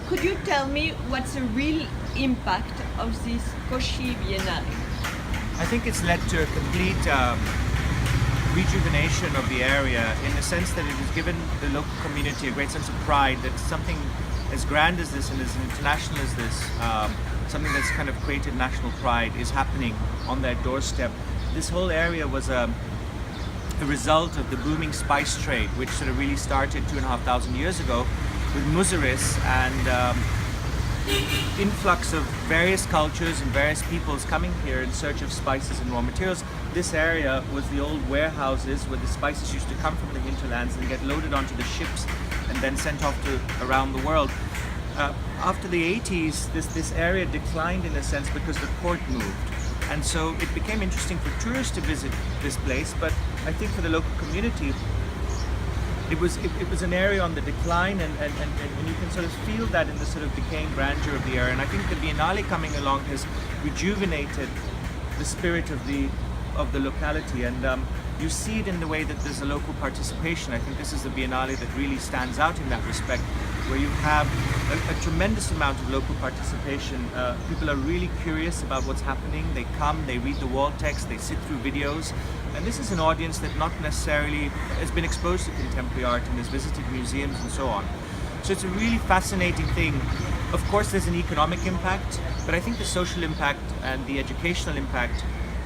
could you tell me what's the real impact of this Kochi Biennale? I think it's led to a complete rejuvenation of the area in the sense that it has given the local community a great sense of pride that something as grand as this and as international as this, something that's kind of created national pride, is happening on their doorstep. This whole area was a result of the booming spice trade, which sort of really started 2,500 years ago with Muziris and influx of various cultures and various peoples coming here in search of spices and raw materials. This area was the old warehouses where the spices used to come from the hinterlands and get loaded onto the ships and then sent off to around the world. After the 80s, this area declined in a sense because the port moved. And so it became interesting for tourists to visit this place, but I think for the local community, it was an area on the decline, and you can sort of feel that in the sort of decaying grandeur of the area. And I think the Biennale coming along has rejuvenated the spirit of the locality, and you see it in the way that there's a local participation. I think this is the Biennale that really stands out in that respect, where you have a tremendous amount of local participation. People are really curious about what's happening. They come, they read the wall text, they sit through videos. And this is an audience that not necessarily has been exposed to contemporary art and has visited museums and so on. So it's a really fascinating thing. Of course, there's an economic impact, but I think the social impact and the educational impact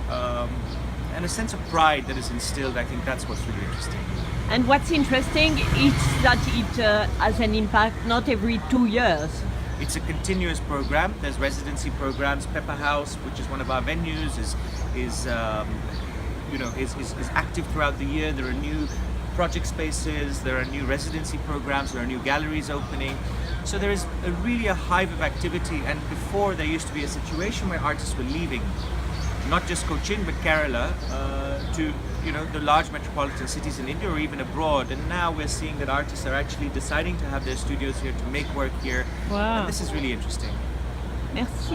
and a sense of pride that is instilled, I think that's what's really interesting. And what's interesting is that it has an impact not every 2 years. It's a continuous program. There's residency programs. Pepper House, which is one of our venues, is active throughout the year. There are new project spaces, there are new residency programs, there are new galleries opening. So there is really a hive of activity, and before there used to be a situation where artists were leaving, not just Cochin but Kerala, to the large metropolitan cities in India or even abroad. And now we're seeing that artists are actually deciding to have their studios here, to make work here. Wow. And this is really interesting. Merci.